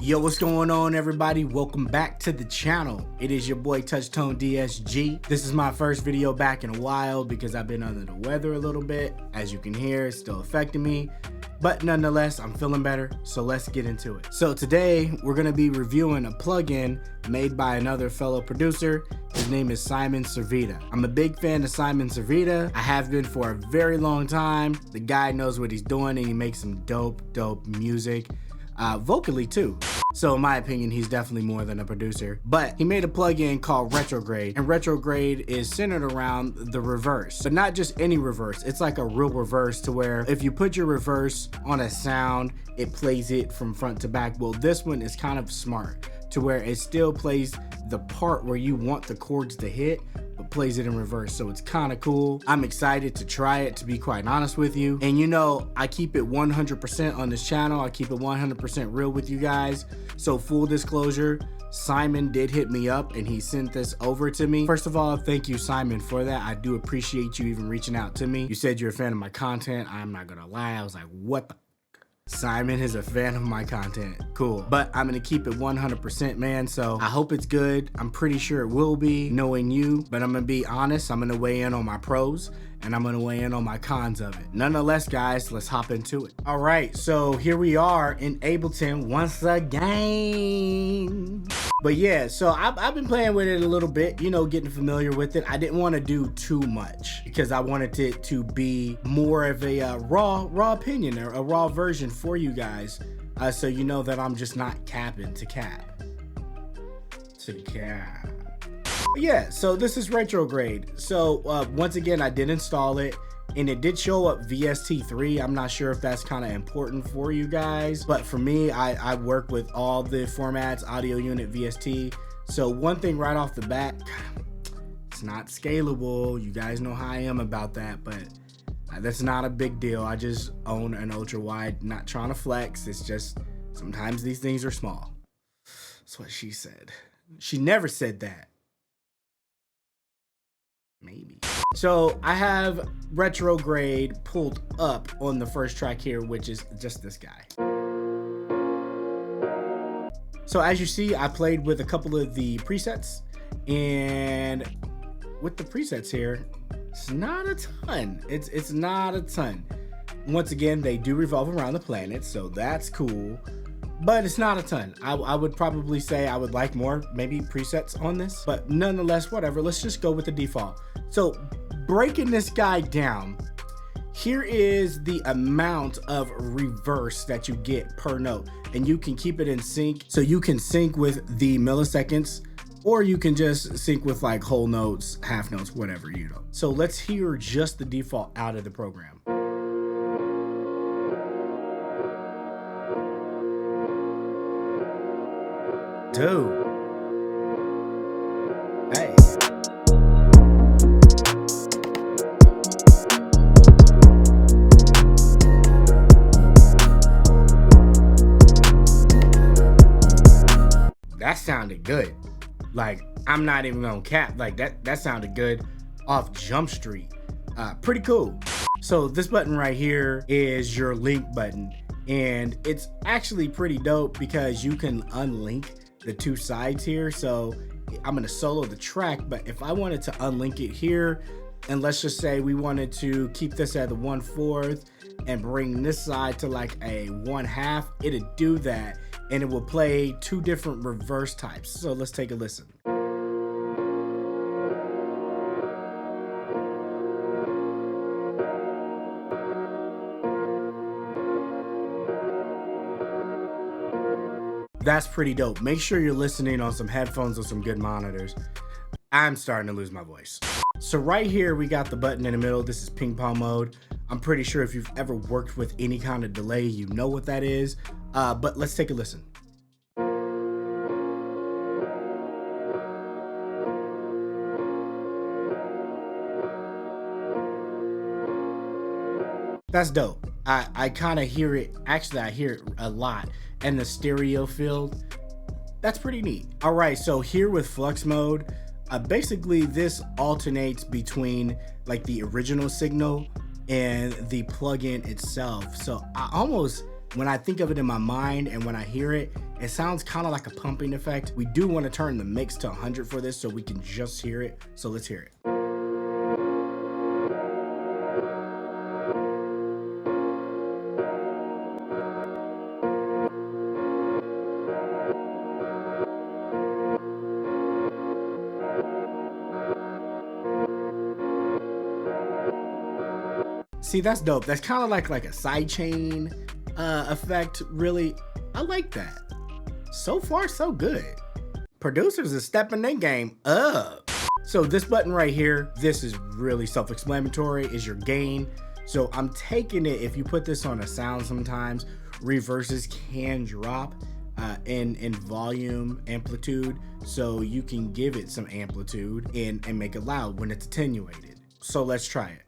Yo, what's going on, everybody? Welcome back to the channel. It is your boy Touchtone DSG. This is my first video back in a while because I've been under the weather a little bit. As you can hear, it's still affecting me, but nonetheless, I'm feeling better, so let's get into it. So today, we're gonna be reviewing a plugin made by another fellow producer. His name is Simon Servida. I'm a big fan of Simon Servida. I have been for a very long time. The guy knows what he's doing and he makes some dope music. Vocally too. So in my opinion, he's definitely more than a producer, but he made a plugin called Retrograde, and Retrograde is centered around the reverse, but not just any reverse. It's like a real reverse to where if you put your reverse on a sound, it plays it from front to back. Well, this one is kind of smart to where it still plays the part where you want the chords to hit, but plays it in reverse. So it's kind of cool. I'm excited to try it, to be quite honest with you. And you know, I keep it 100% on this channel. I keep it 100% real with you guys. So full disclosure, Simon did hit me up and he sent this over to me. First of all, thank you, Simon, for that. I do appreciate you even reaching out to me. You said you're a fan of my content. I'm not gonna lie. I was like, what the? Simon is a fan of my content. Cool. But I'm gonna keep it 100%, man. So I hope it's good. I'm pretty sure it will be, knowing you, but I'm gonna be honest. I'm gonna weigh in on my pros and I'm gonna weigh in on my cons of it. Nonetheless, guys, let's hop into it. All right, so here we are in Ableton once again. But yeah, so I've been playing with it a little bit, you know, getting familiar with it. I didn't want to do too much because I wanted it to be more of a raw opinion, or a raw version for you guys. So you know that I'm just not capping to cap. Yeah, so this is Retrograde. So once again, I did install it and it did show up VST3. I'm not sure if that's kind of important for you guys, but for me, I work with all the formats, audio unit, VST. So one thing right off the bat, it's not scalable. You guys know how I am about that, but that's not a big deal. I just own an ultra wide, not trying to flex. It's just sometimes these things are small. That's what she said. She never said that. Maybe. So I have Retrograde pulled up on the first track here, which is just this guy. So as you see, I played with a couple of the presets, and with the presets here, it's not a ton. It's not a ton. Once again, they do revolve around the planet, so that's cool, but it's not a ton. I would probably say I would like more, maybe presets on this, but nonetheless, whatever. Let's just go with the default. So breaking this guy down, here is the amount of reverse that you get per note, and you can keep it in sync. So you can sync with the milliseconds, or you can just sync with like whole notes, half notes, whatever, you know. So let's hear just the default out of the program. Dude. Hey. That sounded good. Like, I'm not even gonna cap. Like that sounded good off Jump Street. Pretty cool. So this button right here is your link button, and it's actually pretty dope because you can unlink the two sides here. So I'm gonna solo the track, but if I wanted to unlink it here, and let's just say we wanted to keep this at the 1/4 and bring this side to like a 1/2, it'd do that, and it will play two different reverse types. So let's take a listen. That's pretty dope. Make sure you're listening on some headphones or some good monitors. I'm starting to lose my voice. So right here, we got the button in the middle. This is ping pong mode. I'm pretty sure if you've ever worked with any kind of delay, you know what that is. But let's take a listen. That's dope. I kind of hear it. Actually, I hear it a lot. And the stereo field, that's pretty neat. All right, so here with Flux mode, basically this alternates between like the original signal and the plugin itself. So I almost When I think of it in my mind and when I hear it, it sounds kind of like a pumping effect. We do want to turn the mix to 100 for this so we can just hear it. So let's hear it. See, that's dope. That's kind of like a sidechain effect, really. I like that. So far, so good. Producers are stepping their game up. So this button right here, this is really self-explanatory, is your gain. So I'm taking it, if you put this on a sound sometimes, reverses can drop in volume, amplitude. So you can give it some amplitude and make it loud when it's attenuated. So let's try it.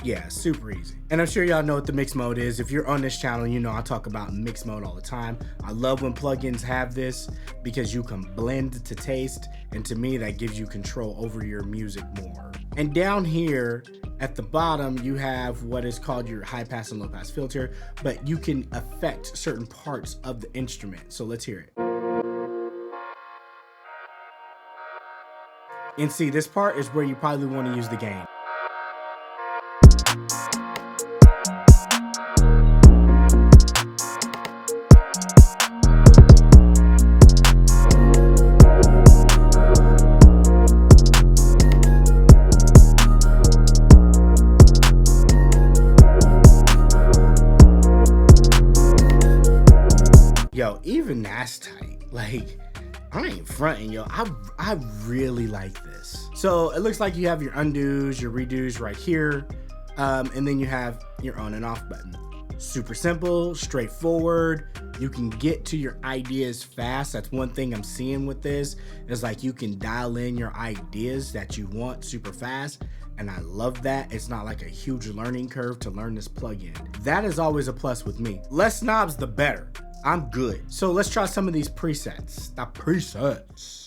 Yeah, super easy. And I'm sure y'all know what the mix mode is. If you're on this channel, you know I talk about mix mode all the time. I love when plugins have this because you can blend to taste, and to me that gives you control over your music more. And down here at the bottom you have what is called your high pass and low pass filter, but you can affect certain parts of the instrument. So let's hear it. And see, this part is where you probably want to use the gain. Yo, even that's tight. Like, I ain't fronting, yo. I really like this. So it looks like you have your undos, your redos right here, and then you have your on and off button. Super simple, straightforward. You can get to your ideas fast. That's one thing I'm seeing with this, is like you can dial in your ideas that you want super fast. And I love that. It's not like a huge learning curve to learn this plugin. That is always a plus with me. Less knobs, the better. I'm good. So let's try some of these presets. The presets.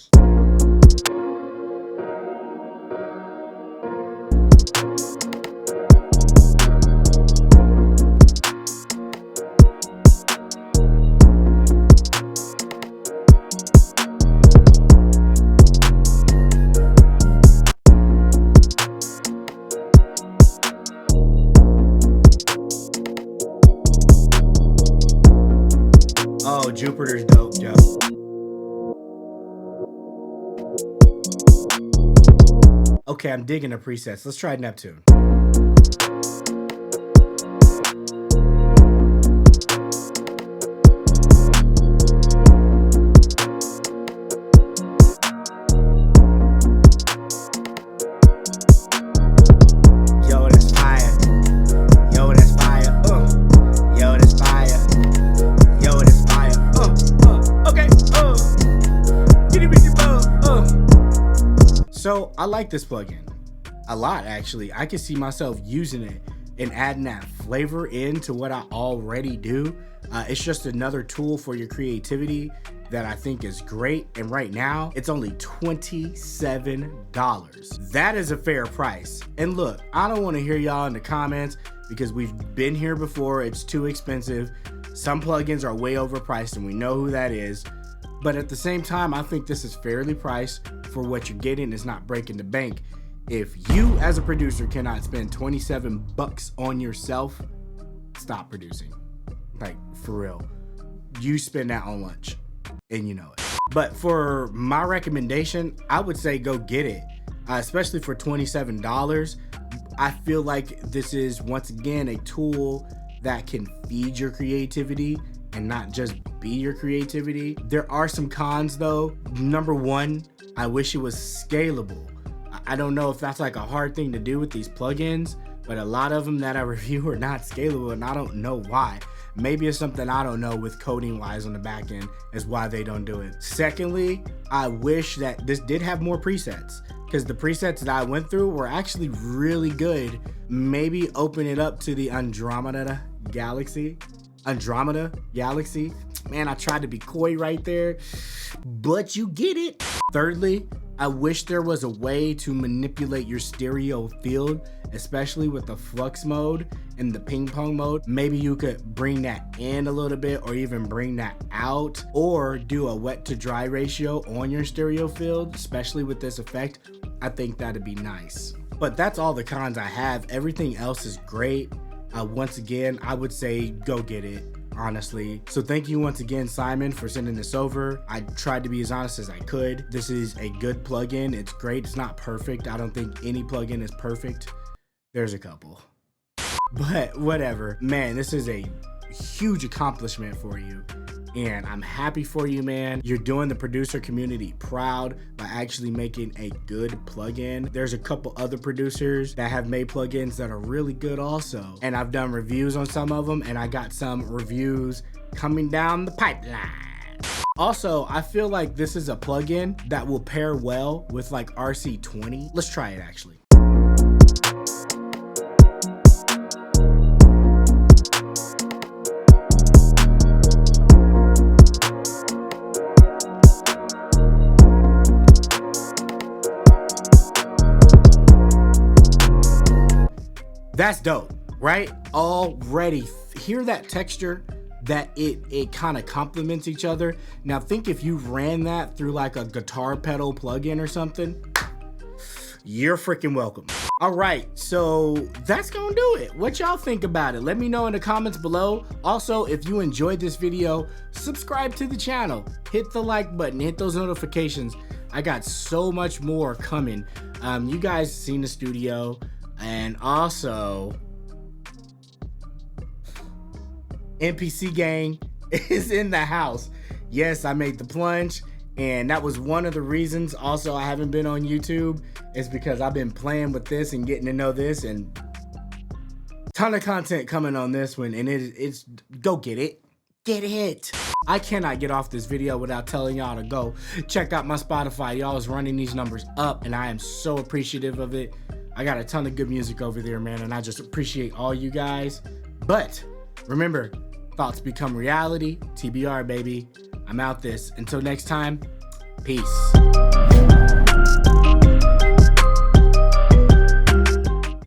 Oh, Jupiter's dope, yo. Okay, I'm digging the presets. Let's try Neptune. Yo, that's fire. Yo, that's fire. Yo, that's fire. Yo, that's fire. Okay. Get it with your bow. So I like this plugin a lot, actually. I can see myself using it and adding that flavor into what I already do. It's just another tool for your creativity that I think is great. And right now it's only $27. That is a fair price. And look, I don't want to hear y'all in the comments because we've been here before. It's too expensive. Some plugins are way overpriced and we know who that is. But at the same time, I think this is fairly priced for what you're getting. It's not breaking the bank. If you as a producer cannot spend 27 bucks on yourself, stop producing. Like, for real. You spend that on lunch and you know it. But for my recommendation, I would say go get it. Especially for $27. I feel like this is, once again, a tool that can feed your creativity and not just be your creativity. There are some cons though. Number one, I wish it was scalable. I don't know if that's like a hard thing to do with these plugins, but a lot of them that I review are not scalable and I don't know why. Maybe it's something I don't know with coding wise on the back end is why they don't do it. Secondly, I wish that this did have more presets, because the presets that I went through were actually really good. Maybe open it up to the Andromeda Galaxy. Man, I tried to be coy right there, but you get it. Thirdly, I wish there was a way to manipulate your stereo field especially with the flux mode and the ping pong mode. Maybe you could bring that in a little bit or even bring that out, or do a wet to dry ratio on your stereo field, especially with this effect. I think that'd be nice. But that's all the cons I have. Everything else is great. Once again, I would say go get it, honestly. So thank you once again, Simon, for sending this over. I tried to be as honest as I could. This is a good plugin. It's great. It's not perfect. I don't think any plugin is perfect. There's a couple, but whatever. Man, this is a huge accomplishment for you, and I'm happy for you, man. You're doing the producer community proud by actually making a good plugin. There's a couple other producers that have made plugins that are really good also, and I've done reviews on some of them, and I got some reviews coming down the pipeline. Also, I feel like this is a plugin that will pair well with like RC20. Let's try it actually. That's dope, right? Already hear that texture, that it kind of complements each other. Now think if you ran that through like a guitar pedal plugin or something, you're freaking welcome. All right, so that's gonna do it. What y'all think about it? Let me know in the comments below. Also, if you enjoyed this video, subscribe to the channel, hit the like button, hit those notifications. I got so much more coming. You guys seen the studio. And also, NPC gang is in the house. Yes, I made the plunge, and that was one of the reasons also I haven't been on YouTube, is because I've been playing with this and getting to know this, and ton of content coming on this one, and it's go get it. Get it. I cannot get off this video without telling y'all to go check out my Spotify. Y'all is running these numbers up, and I am so appreciative of it. I got a ton of good music over there, man, and I just appreciate all you guys. But remember, thoughts become reality. TBR, baby. I'm out this. Until next time, peace.